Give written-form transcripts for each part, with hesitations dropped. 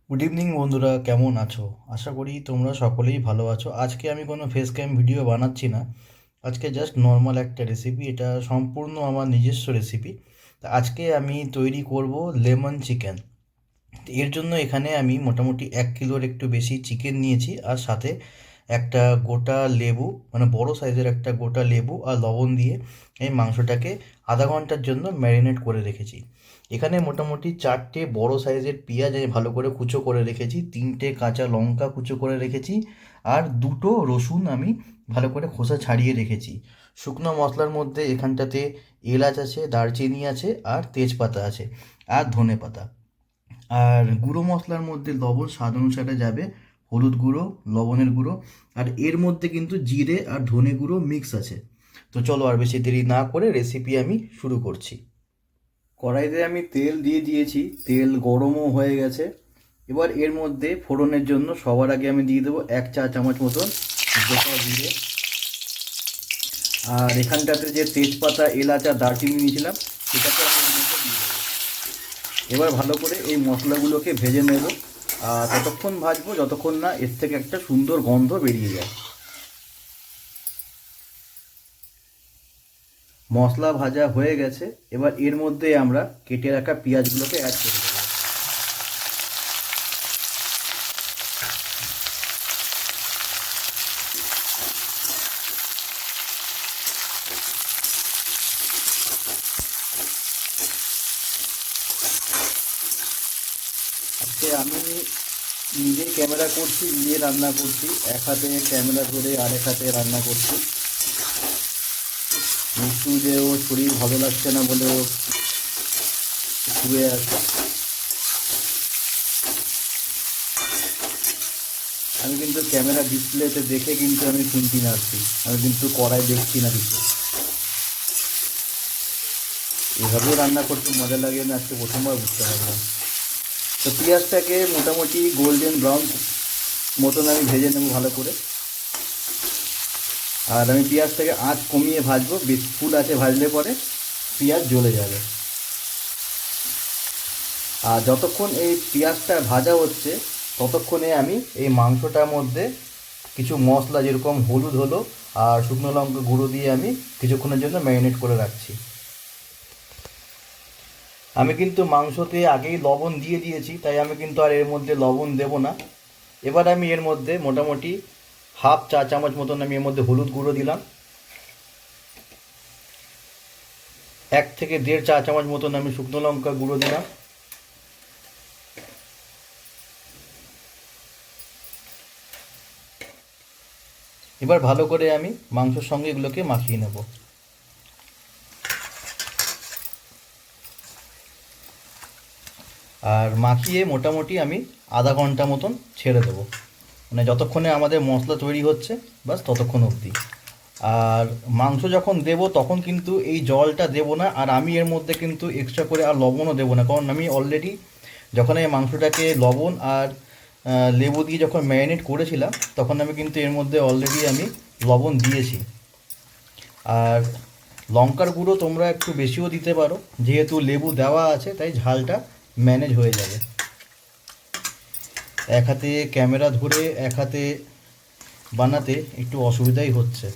Good evening বন্ধুরা, কেমন আছো? আশা করি তোমরা সকলেই ভালো আছো। আজকে আমি কোনো ফেস ক্যাম ভিডিও বানাচ্ছি না। আজকে জাস্ট নর্মাল একটা রেসিপি, এটা সম্পূর্ণ আমার নিজস্ব রেসিপি। তা আজকে আমি তৈরি করব লেমন চিকেন। এর জন্য এখানে আমি মোটামুটি 1 কিলোর একটু বেশি চিকেন নিয়েছি, আর সাথে একটা গোটা লেবু, মানে বড় সাইজের একটা গোটা লেবু আর লবণ দিয়ে এই মাংসটাকে আধা ঘন্টার জন্য ম্যারিনেট করে রেখেছি। এখানে মোটামুটি 4টে বড় সাইজের পেঁয়াজ আমি ভালো করে কুচো করে রেখেছি, 3টে কাঁচা লঙ্কা কুচো করে রেখেছি, আর 2টো রসুন আমি ভালো করে খোসা ছাড়িয়ে রেখেছি। শুকনো মশলার মধ্যে এখানটাতে এলাচ আছে, দারচিনি আছে, আর তেজপাতা আছে, আর ধনে পাতা। আর গুঁড়ো মশলার মধ্যে লবণ স্বাদ অনুসারে যাবে, হলুদ গুঁড়ো, লবণের গুঁড়ো, আর এর মধ্যে কিন্তু জিরে আর ধনে গুঁড়ো মিক্স আছে। তো চলো আর বেশি দেরি না করে রেসিপি আমি শুরু করছি। কড়াইতে আমি তেল দিয়ে দিয়েছি, তেল গরমও হয়ে গেছে। এবার এর মধ্যে ফোড়নের জন্য সবার আগে আমি দিয়ে দেবো 1 চা চামচ মতন গোটা জিরে। আর এখানটাতে যে তেজপাতা, এলাচ আর দারচিনি নিয়েছিলাম সেটাকে আমি এর মধ্যে দিয়ে দেবো। এবার ভালো করে এই মশলাগুলোকে ভেজে নেব, আর ততক্ষণ ভাজবো যতক্ষণ না এর থেকে একটা সুন্দর গন্ধ বেরিয়ে যায়। মশলা ভাজা হয়ে গেছে, এবার এর মধ্যে আমরা কেটে রাখা পেঁয়াজগুলোকে অ্যাড করে দেবো। আজকে আমি নিজেই ক্যামেরা করছি, নিজে রান্না করছি, এক হাতে ক্যামেরা ধরে আরেক হাতে রান্না করছি। একটু যে ও শরীর ভালো লাগছে না বলে ও শুয়ে আছে। আমি কিন্তু ক্যামেরা ডিসপ্লেতে দেখে কিন্তু আমি খুন্তি নাড়ছি, আমি কিন্তু কড়াই দেখছি না কিছু। এভাবেও রান্না করতে মজা লাগে না, আজকে প্রথমবার বুঝতে পারলাম। তো পেঁয়াজটাকে মোটামুটি গোল্ডেন ব্রাউন মতন আমি ভেজে নেবো ভালো করে। আর আমি পেঁয়াজটাকে আঁচ কমিয়ে ভাজবো, বেশ ফুল আছে ভাজলে পরে পেঁয়াজ জ্বলে যাবে। আর যতক্ষণ এই পেঁয়াজটা ভাজা হচ্ছে ততক্ষণে আমি এই মাংসটার মধ্যে কিছু মশলা, যেরকম হলুদ হলো আর শুকনো লঙ্কা গুঁড়ো দিয়ে আমি কিছুক্ষণের জন্য ম্যারিনেট করে রাখছি। আমি কিন্তু মাংসতে আগেই লবণ দিয়ে দিয়েছি, তাই আমি কিন্তু আর এর মধ্যে লবণ দেব না। এবার আমি এর মধ্যে মোটামুটি 1/2 চা চামচ মতন আমি এর মধ্যে হলুদ গুঁড়ো দিলাম, 1 থেকে 1.5 চা চামচ মতন আমি শুকনো লঙ্কা গুঁড়ো দিলাম, এবার ভালো করে আমি মাংসের সঙ্গে এগুলোকে মাখিয়ে নেব। আর মাখিয়ে মোটামুটি আমি আধা ঘন্টা মতন ছেড়ে দেবো, মানে যতক্ষণে আমাদের মশলা তৈরি হচ্ছে বাস ততক্ষণ অবধি। আর মাংস যখন দেব তখন কিন্তু এই জলটা দেব না, আর আমি এর মধ্যে কিন্তু এক্সট্রা করে আর লবণও দেবো না, কারণ আমি অলরেডি যখন এই মাংসটাকে লবণ আর লেবু দিয়ে যখন ম্যারিনেট করেছিলাম তখন আমি কিন্তু এর মধ্যে অলরেডি আমি লবণ দিয়েছি। আর লঙ্কার গুঁড়ো তোমরা একটু বেশিও দিতে পারো, যেহেতু লেবু দেওয়া আছে তাই ঝালটা ম্যানেজ হয়ে যাবে। এক হাতে ক্যামেরা ধরে এক হাতে বানাতে একটু অসুবিধাই হচ্ছে।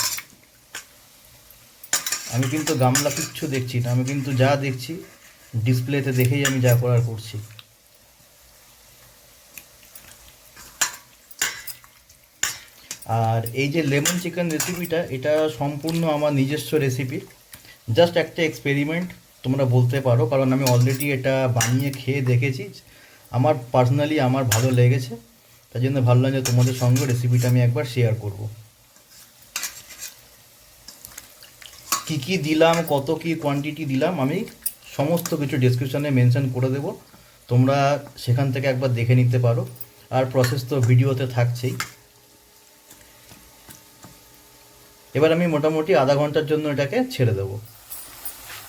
আমি কিন্তু গামলা কিচ্ছু দেখছি না, আমি কিন্তু যা দেখছি ডিসপ্লেতে দেখেই আমি যা করার করছি। আর এই যে লেমন চিকেন রেসিপিটা, এটা সম্পূর্ণ আমার নিজস্ব রেসিপি, জাস্ট একটা এক্সপেরিমেন্ট তোমরা বলতে পারো, কারণ আমি অলরেডি এটা বানিয়ে খেয়ে দেখেছি, আমার পার্সোনালি আমার ভালো লেগেছে, তাই জন্য ভাবলাম যে তোমাদের সঙ্গে রেসিপিটা আমি একবার শেয়ার করব। কি কি দিলাম, কত কি কোয়ান্টিটি দিলাম, আমি সমস্ত কিছু ডেসক্রিপশনে মেনশন করে দেবো, তোমরা সেখান থেকে একবার দেখে নিতে পারো। আর প্রসেস তো ভিডিওতে থাকছেই। এবার আমি মোটামুটি আধা ঘন্টার জন্য এটাকে ছেড়ে দেবো।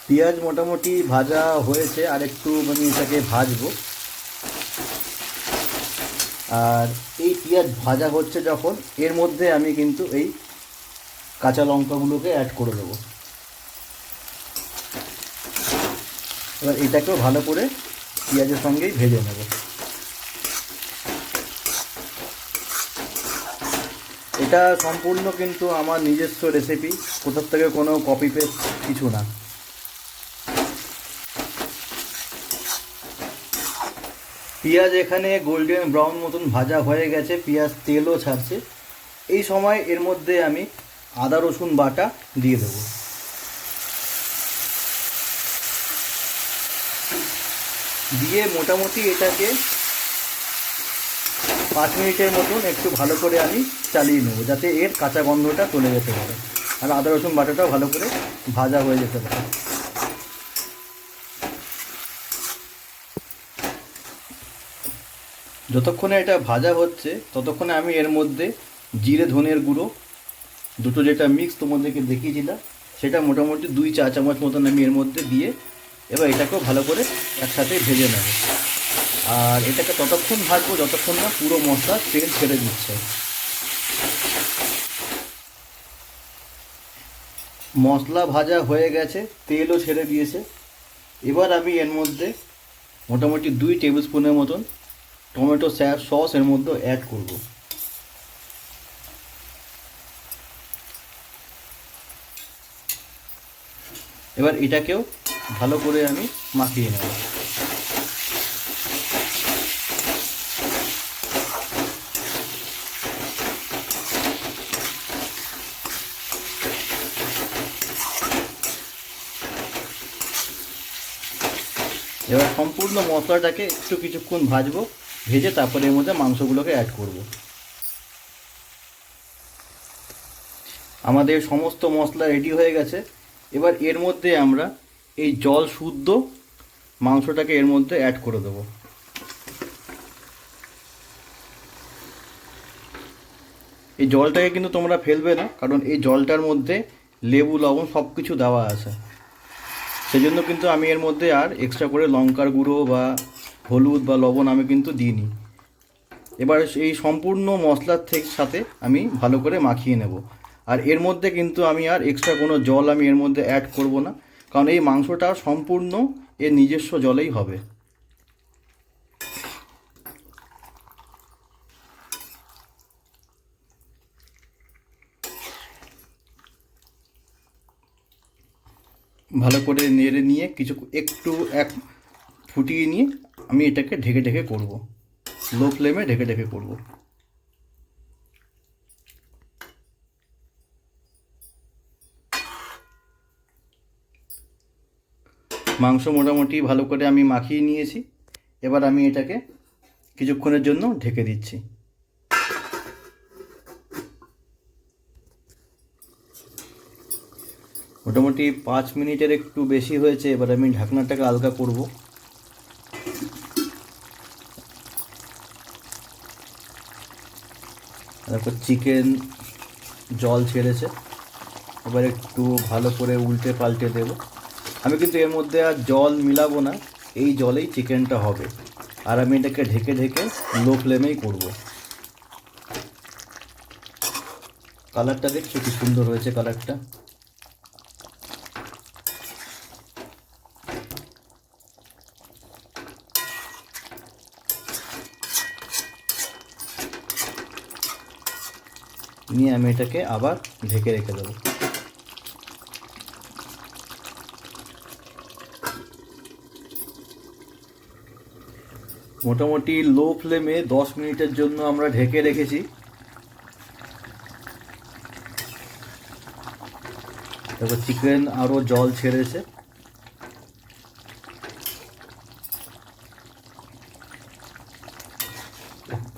পেঁয়াজ মোটামুটি ভাজা হয়েছে, আর একটু মানে এটাকে ভাজবো। আর এই পেঁয়াজ ভাজা হচ্ছে যখন, এর মধ্যে আমি কিন্তু এই কাঁচা লঙ্কাগুলোকে অ্যাড করে দেবো। এবার এটাকেও ভালো করে পেঁয়াজের সঙ্গেই ভেজে নেব। এটা সম্পূর্ণ কিন্তু আমার নিজস্ব রেসিপি, কোথার থেকে কোনো কপি পেস্ট কিছু না। পেঁয়াজ এখানে গোল্ডেন ব্রাউন মতন ভাজা হয়ে গেছে, পেঁয়াজ তেলও ছাড়ছে। এই সময় এর মধ্যে আমি আদা রসুন বাটা দিয়ে দেবো। দিয়ে মোটামুটি এটাকে 5 মিনিটের মতন একটু ভালো করে আমি চালিয়ে নেবো, যাতে এর কাঁচা গন্ধটা চলে যেতে পারে আর আদা রসুন বাটাটাও ভালো করে ভাজা হয়ে যেতে পারে। যতক্ষণে এটা ভাজা হচ্ছে ততক্ষণে আমি এর মধ্যে জিরে ধনের গুঁড়ো দুটো, যেটা মিক্স তোমাদেরকে দেখিয়েছিলাম, সেটা মোটামুটি 2 চা চামচ মতন আমি এর মধ্যে দিয়ে এবার এটাকেও ভালো করে একসাথে ভেজে নেব। আর এটাকে ততক্ষণ ভাজবো যতক্ষণ না পুরো মশলা তেল ছেড়ে দিচ্ছে। মশলা ভাজা হয়ে গেছে, তেলও ছেড়ে দিয়েছে। এবার আমি এর মধ্যে মোটামুটি 2 টেবিল স্পুনের মতন টমেটো সস এর মধ্যে অ্যাড করব। এবার এটাকেও ভালো করে আমি মাখিয়ে নেব। এবার সম্পূর্ণ মশলাটাকে একটু কিছুক্ষণ ভাজবো, ভেজে তারপরে এর মধ্যে মাংসগুলোকে অ্যাড করব। আমাদের সমস্ত মশলা রেডি হয়ে গেছে। এবার এর মধ্যে আমরা এই জল শুদ্ধ মাংসটাকে এর মধ্যে অ্যাড করে দেবো। এই জলটাকে কিন্তু তোমরা ফেলবে না, কারণ এই জলটার মধ্যে লেবু লবণ সব কিছু দেওয়া আছে। সেজন্য কিন্তু আমি এর মধ্যে আর এক্সট্রা করে লঙ্কার গুঁড়ো বা হলুদ বা লবণ আমি কিন্তু দিইনি। এবার এই সম্পূর্ণ মশলার সাথে আমি ভালো করে মাখিয়ে নেব। আর এর মধ্যে কিন্তু আমি আর এক্সট্রা কোনো জল আমি এর মধ্যে অ্যাড করব না, কারণ এই মাংসটা সম্পূর্ণ এর নিজস্ব জলেই হবে। ভালো করে নেড়ে নিয়ে একটু ফুটিয়ে নিয়ে আমি এটাকে ঢেকে ঢেকে করব, লো ফ্লেমে ঢেকে ঢেকে করব। মাংস মোটামুটি ভালো করে আমি মাখিয়ে নিয়েছি। এবার আমি এটাকে কিছুক্ষণের জন্য ঢেকে দিচ্ছি। মোটামুটি 5 মিনিটের একটু বেশি হয়েছে। এবার আমি ঢাকনাটাকে আলগা করব। তারপর চিকেন জল ছেড়েছে, এবার একটু ভালো করে উল্টে পাল্টে দেব। আমি কিন্তু এর মধ্যে আর জল মিলাবো না, এই জলেই চিকেনটা হবে। আর আমি এটাকে ঢেকে ঢেকে লো ফ্লেমেই করব। কালারটা দেখছো কি সুন্দর হয়েছে কালারটা। নিয়ে আমি এটাকে আবার ঢেকে রেখে দেবো। মোটামুটি লো ফ্লেমে 10 মিনিটের জন্য আমরা ঢেকে রেখেছি। তারপর চিকেন আরও জল ছেড়েছে।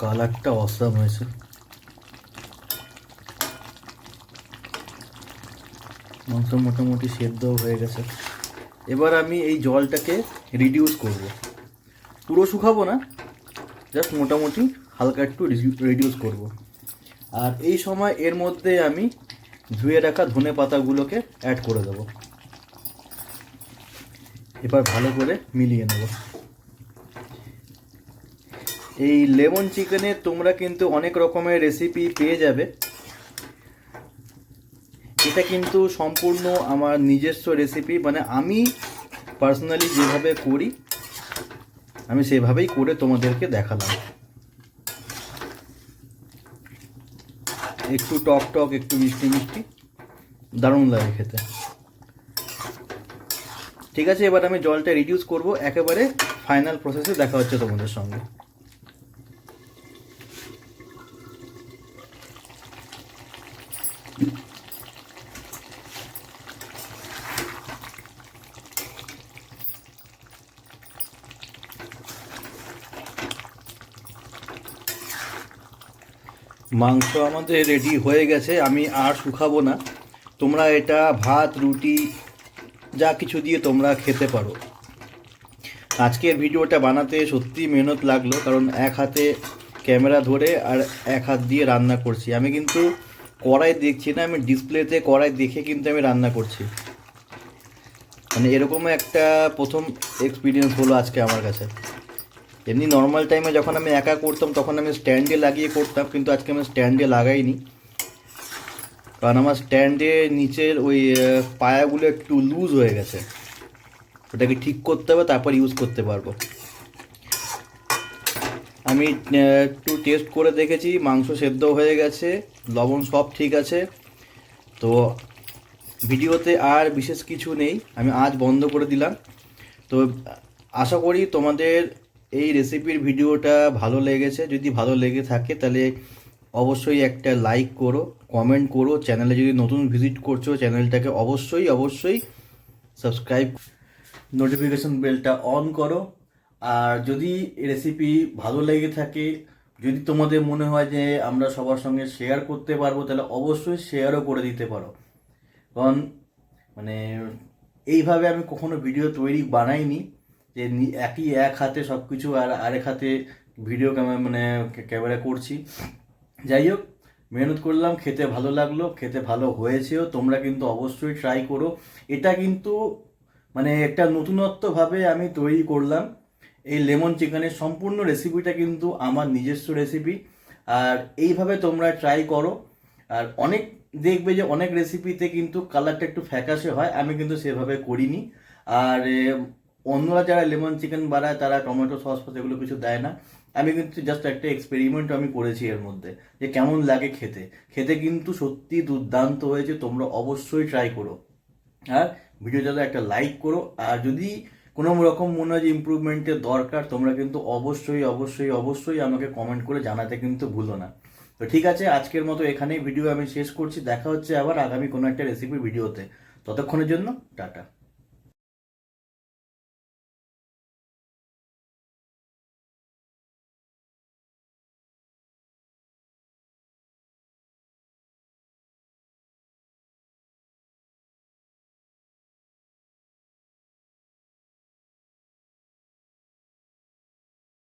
কালারটা অসাম হয়েছে। মাংস মোটামুটি সেদ্ধ হয়ে গেছে। এবার আমি এই জলটাকে রিডিউস করব, পুরো শুকাবো না, জাস্ট মোটামুটি হালকা একটু রিডিউস করব। আর এই সময় এর মধ্যে আমি ধুয়ে রাখা ধনে পাতাগুলোকে অ্যাড করে দেবো। এবার ভালো করে মিলিয়ে নেব। এই লেমন চিকেনে তোমরা কিন্তু অনেক রকমের রেসিপি পেয়ে যাবে। এটা কিন্তু সম্পূর্ণ আমার নিজস্ব রেসিপি, মানে আমি পার্সোনালি যেভাবে করি আমি সেভাবেই করে তোমাদেরকে দেখালাম। একটু টক টক একটু মিষ্টি মিষ্টি, দারুণ লাগে খেতে। ঠিক আছে, এবার আমি জলটা রিডিউস করব, একেবারে ফাইনাল প্রসেসে দেখা হচ্ছে তোমাদের সঙ্গে। মাংস আমাদের রেডি হয়ে গেছে, আমি আর শুকাবো না। তোমরা এটা ভাত রুটি যা কিছু দিয়ে তোমরা খেতে পারো। আজকের ভিডিওটা বানাতে সত্যি মেহনত লাগলো, কারণ এক হাতে ক্যামেরা ধরে আর এক হাত দিয়ে রান্না করছি। আমি কিন্তু কড়াই দেখছি না, আমি ডিসপ্লেতে কড়াই দেখে কিন্তু আমি রান্না করছি। মানে এরকম একটা প্রথম এক্সপিরিয়েন্স হলো আজকে আমার কাছে। এমনি নর্মাল টাইমে যখন আমি একা করতাম তখন আমি স্ট্যান্ডে লাগিয়ে করতাম, কিন্তু আজকে আমি স্ট্যান্ডে লাগাইনি, কারণ আমার স্ট্যান্ডে নিচের ওই পায়াগুলো একটু লুজ হয়ে গেছে, ওটাকে ঠিক করতে হবে, তারপর ইউজ করতে পারবো। আমি একটু টেস্ট করে দেখেছি, মাংস সেদ্ধ হয়ে গেছে, লবণ সব ঠিক আছে। তো ভিডিওতে আর বিশেষ কিছু নেই, আমি আজ বন্ধ করে দিলাম। তো আশা করি তোমাদের এই রেসিপির ভিডিওটা ভালো লেগেছে। যদি ভালো লেগে থাকে তাহলে অবশ্যই একটা লাইক করো, কমেন্ট করো। চ্যানেলে যদি নতুন ভিজিট করছো চ্যানেলটাকে অবশ্যই অবশ্যই সাবস্ক্রাইব, নোটিফিকেশন বেলটা অন করো। আর যদি রেসিপি ভালো লেগে থাকে, যদি তোমাদের মনে হয় যে আমরা সবার সঙ্গে শেয়ার করতে পারবো, তাহলে অবশ্যই শেয়ারও করে দিতে পারো। কারণ মানে এইভাবে আমি কখনো ভিডিও তৈরি বানাইনি, যে একই এক হাতে সব কিছু আর আরেক হাতে ভিডিও ক্যামেরা করছি। যাই হোক, মেহনত করলাম, খেতে ভালো লাগলো, খেতে ভালো হয়েছেও। তোমরা কিন্তু অবশ্যই ট্রাই করো। এটা কিন্তু মানে একটা নতুনত্বভাবে আমি তৈরি করলাম এই লেমন চিকেনের সম্পূর্ণ রেসিপিটা, কিন্তু আমার নিজস্ব রেসিপি। আর এইভাবে তোমরা ট্রাই করো। আর অনেক দেখবে যে অনেক রেসিপিতে কিন্তু কালারটা একটু ফ্যাকাশে হয়, আমি কিন্তু সেভাবে করিনি। আর অন্যরা যারা লেমন চিকেন বানায় তারা টমেটো সস ফস এগুলো কিছু দেয় না। আমি কিন্তু জাস্ট একটা এক্সপেরিমেন্ট আমি করেছি এর মধ্যে, যে কেমন লাগে খেতে। খেতে কিন্তু সত্যি দুর্দান্ত হয়েছে, তোমরা অবশ্যই ট্রাই করো। আর ভিডিওটাতে একটা লাইক করো। আর যদি কোনো রকম মনে হয় যে ইমপ্রুভমেন্টের দরকার, তোমরা কিন্তু অবশ্যই অবশ্যই অবশ্যই আমাকে কমেন্ট করে জানাতে কিন্তু ভুলো না। তো ঠিক আছে, আজকের মতো এখানেই ভিডিও আমি শেষ করছি। দেখা হচ্ছে আবার আগামী কোনো একটা রেসিপির ভিডিওতে। ততক্ষণের জন্য টাটা।